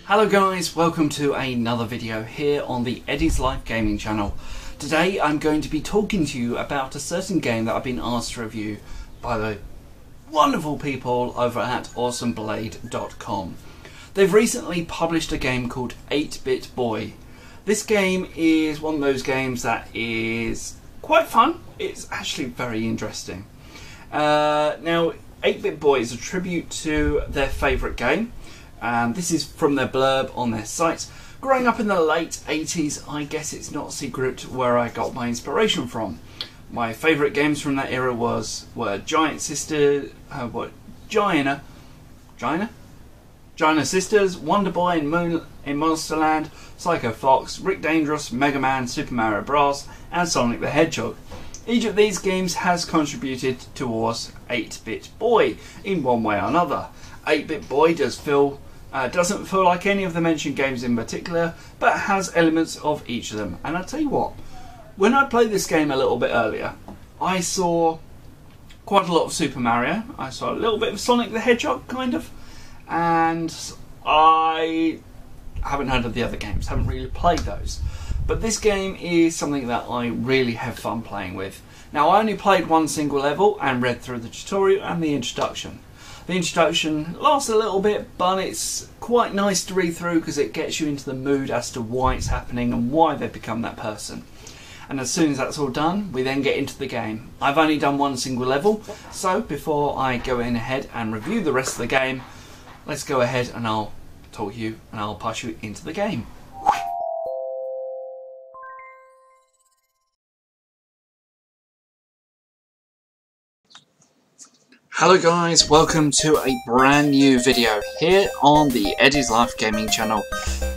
Hello guys, welcome to another video here on the Eddie's Life Gaming channel. Today I'm going to be talking to you about a certain game that I've been asked to review by the wonderful people over at awesomeblade.com. They've recently published a game called 8BitBoy. This game is one of those games that is quite fun. It's actually very interesting. Now 8BitBoy is a tribute to their favourite game. And this is from their blurb on their site. Growing up in the late 80s, I guess it's not a secret where I got my inspiration from. My favourite games from that era were Giant Sisters, Giant Sisters, Wonder Boy in Monsterland, Psycho Fox, Rick Dangerous, Mega Man, Super Mario Bros, and Sonic the Hedgehog. Each of these games has contributed towards 8BitBoy in one way or another. 8BitBoy doesn't feel like any of the mentioned games in particular, but has elements of each of them. And I'll tell you what, when I played this game a little bit earlier, I saw quite a lot of Super Mario, I saw a little bit of Sonic the Hedgehog, kind of, and I haven't heard of the other games, haven't really played those. But this game is something that I really have fun playing with. Now, I only played one single level and read through the tutorial and the introduction. The introduction lasts a little bit, but it's quite nice to read through because it gets you into the mood as to why it's happening and why they've become that person. And as soon as that's all done, we then get into the game. I've only done one single level, so before I go in ahead and review the rest of the game, let's go ahead and I'll talk to you and I'll pass you into the game. Hello guys, welcome to a brand new video here on the Eddie's Life Gaming channel.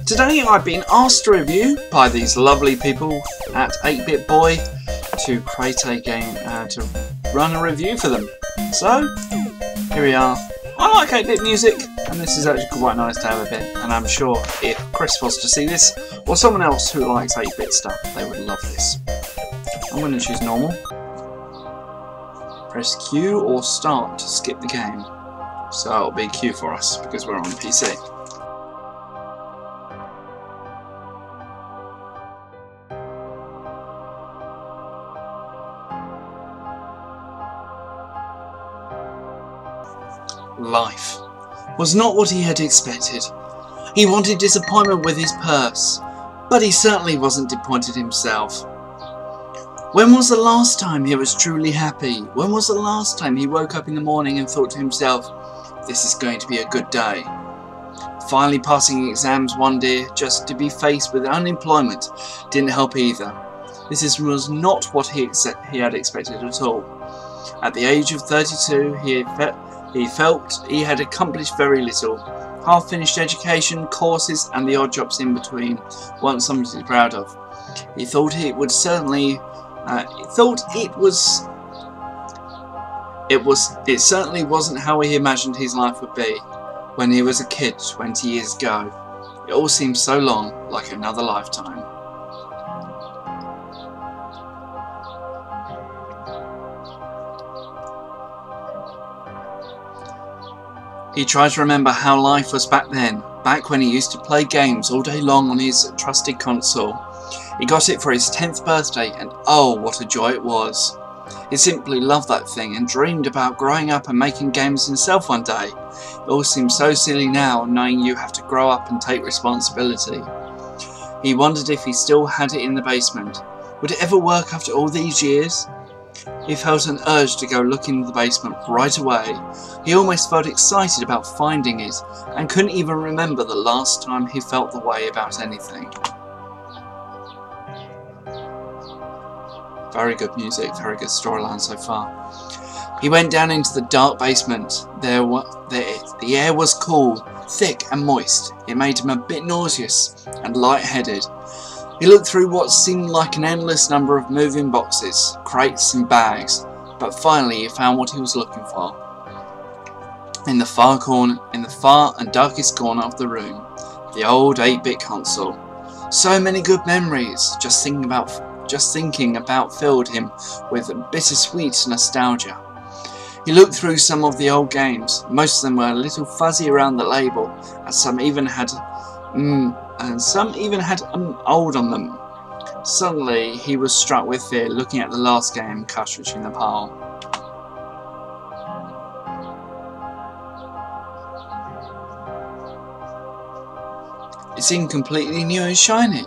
Today I've been asked to review by these lovely people at 8BitBoy to create a game, to run a review for them. So, here we are. I like 8-bit music and this is actually quite nice to have a bit, and I'm sure if Chris was to see this, or someone else who likes 8-bit stuff, they would love this. I'm going to choose normal. Press Q or start to skip the game. So it'll be Q for us because we're on PC. Life was not what he had expected. He wanted disappointment with his purse, but he certainly wasn't disappointed himself. When was the last time he was truly happy? When was the last time he woke up in the morning and thought to himself, this is going to be a good day? Finally passing exams one day just to be faced with unemployment didn't help either. This was not what he had expected at all. At the age of 32, he felt he had accomplished very little. Half-finished education, courses and the odd jobs in between weren't something to be proud of. He thought it would certainly it certainly wasn't how he imagined his life would be when he was a kid 20 years ago. It all seemed so long, like another lifetime. He tried to remember how life was back then, back when he used to play games all day long on his trusted console. He got it for his 10th birthday and oh, what a joy it was. He simply loved that thing and dreamed about growing up and making games himself one day. It all seems so silly now, knowing you have to grow up and take responsibility. He wondered if he still had it in the basement. Would it ever work after all these years? He felt an urge to go look in the basement right away. He almost felt excited about finding it and couldn't even remember the last time he felt the way about anything. Very good music, very good storyline so far. He went down into the dark basement. The air was cool, thick and moist. It made him a bit nauseous and lightheaded. He looked through what seemed like an endless number of moving boxes, crates and bags, but finally he found what he was looking for. In the far and darkest corner of the room, the old 8-bit console. So many good memories, just thinking about filled him with bittersweet nostalgia. He looked through some of the old games. Most of them were a little fuzzy around the label, and some even had And some even had old on them. Suddenly, he was struck with fear looking at the last game cartridge in the pile. It seemed completely new and shiny.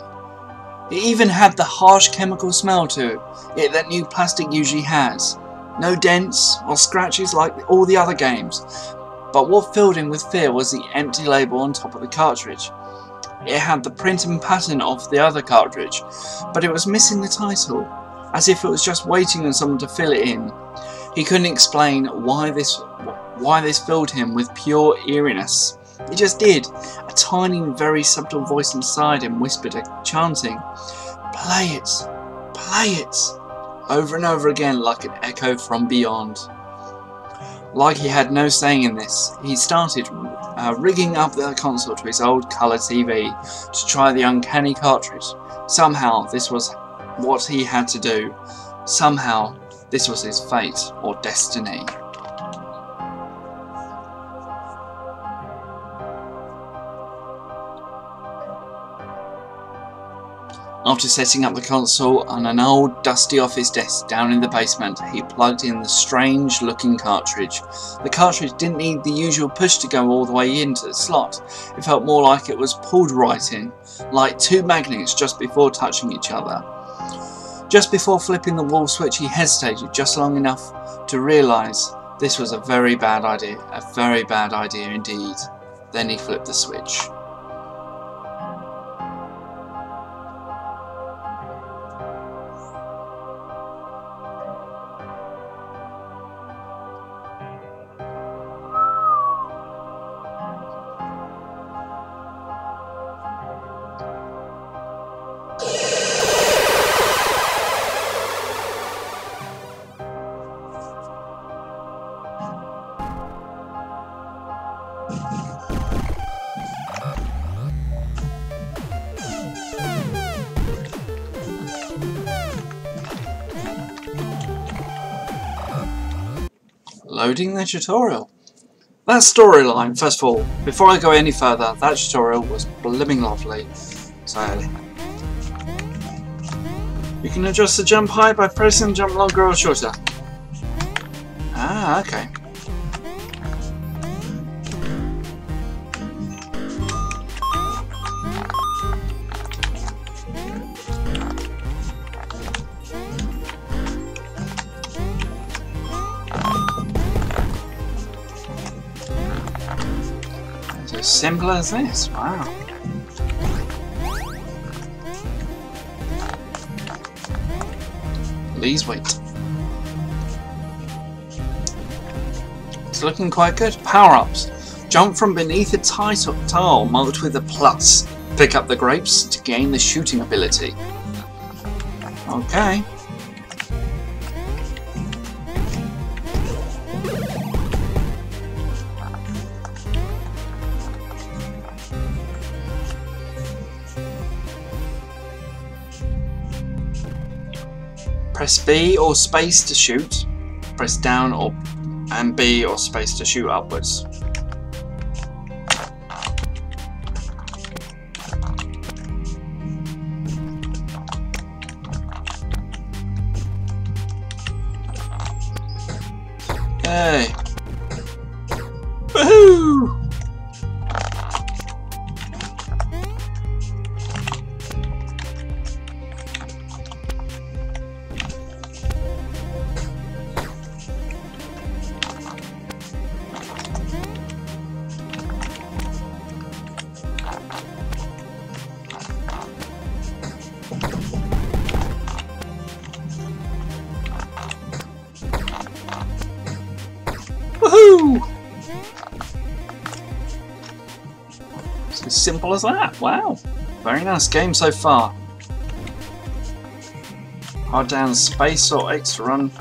It even had the harsh chemical smell to it that new plastic usually has. No dents or scratches like all the other games, but what filled him with fear was the empty label on top of the cartridge. It had the print and pattern of the other cartridge, but it was missing the title, as if it was just waiting on someone to fill it in. He couldn't explain why this filled him with pure eeriness. It just did. A tiny and very subtle voice inside him whispered, chanting, "Play it! Play it!" over and over again like an echo from beyond. Like he had no saying in this, he started rigging up the console to his old colour TV to try the uncanny cartridge. Somehow this was what he had to do. Somehow this was his fate or destiny. After setting up the console on an old dusty office desk down in the basement, he plugged in the strange looking cartridge. The cartridge didn't need the usual push to go all the way into the slot. It felt more like it was pulled right in, like two magnets just before touching each other. Just before flipping the wall switch, he hesitated just long enough to realise this was a very bad idea indeed. Then he flipped the switch. Loading the tutorial. That storyline, first of all, before I go any further, that tutorial was blooming lovely. So, you can adjust the jump height by pressing jump longer or shorter. Ah, okay. As simple as this, wow. Please wait. It's looking quite good. Power-ups. Jump from beneath a tile marked with a plus. Pick up the grapes to gain the shooting ability. Okay. Press B or space to shoot. Press down and B or space to shoot upwards. Yay! Woohoo! Woohoo! It's as simple as that. Wow. Very nice game so far. Hold down space or X to run.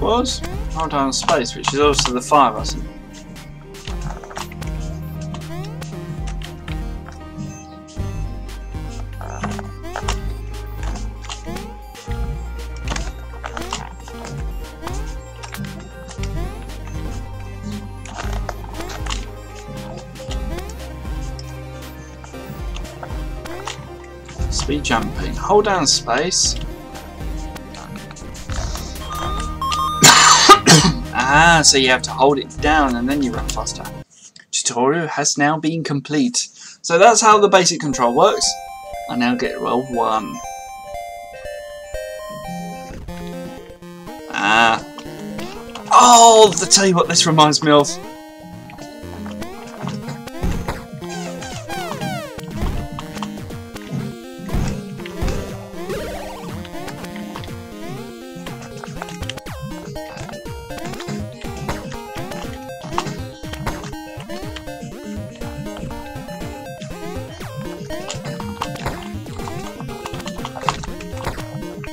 Was. hold down space, which is also the fire button. Speed jumping. Hold down space. Ah, so you have to hold it down and then you run faster. Tutorial has now been complete. So that's how the basic control works. I now get well 1. Ah. Oh, I'll tell you what this reminds me of.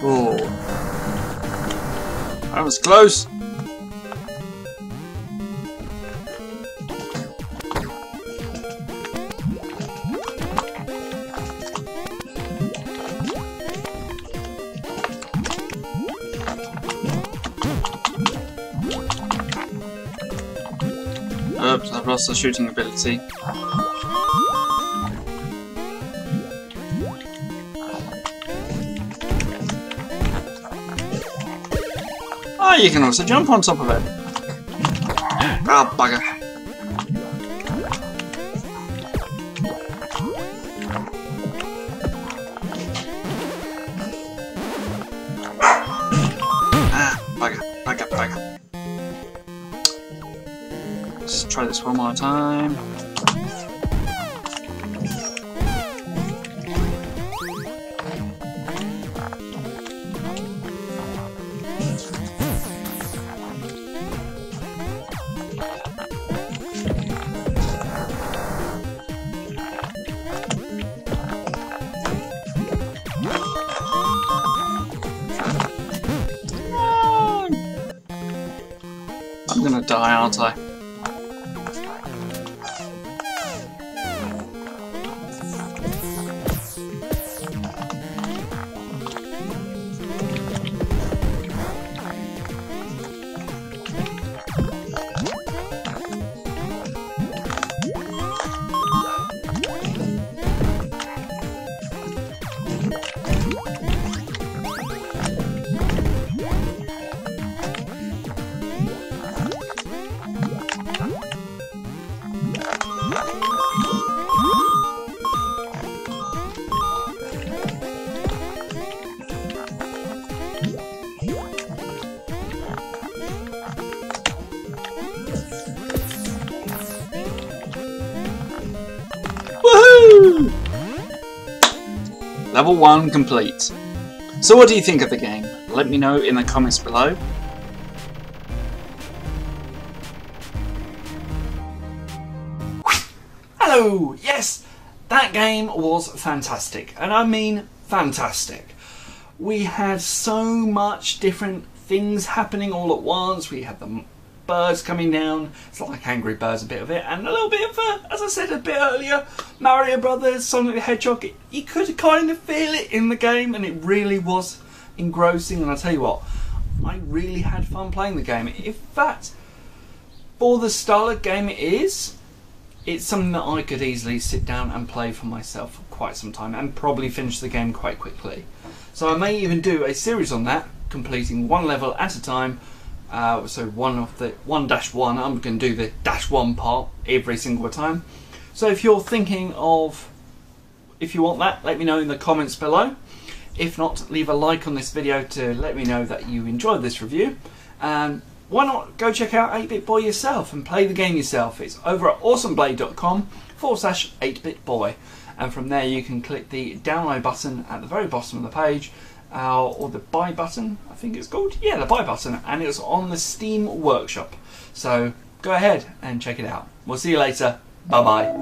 Oh, that was close. Oops, I've lost the shooting ability. Oh, you can also jump on top of it. Oh, bugger. Ah, bugger. Let's try this one more time. I'm gonna die, aren't I? Woohoo! Level 1 complete. So what do you think of the game? Let me know in the comments below. Hello! Yes! That game was fantastic. And I mean fantastic. We had so much different things happening all at once. We had the birds coming down. It's like Angry Birds, a bit of it, and a little bit of, as I said a bit earlier, Mario Brothers, Sonic the Hedgehog. You could kind of feel it in the game, and it really was engrossing. And I tell you what, I really had fun playing the game. In fact, for the style of game it is, it's something that I could easily sit down and play for myself for quite some time, and probably finish the game quite quickly. So I may even do a series on that, completing one level at a time. So 1-1, I'm going to do the -1 part every single time. So if you're thinking of, if you want that, let me know in the comments below. If not, leave a like on this video to let me know that you enjoyed this review. And why not go check out 8BitBoy yourself and play the game yourself. It's over at awesomeblade.com/8BitBoy. And from there you can click the download button at the very bottom of the page. Or the buy button, I think it's called. Yeah, the buy button, and it's on the Steam Workshop. So go ahead and check it out. We'll see you later. Bye bye.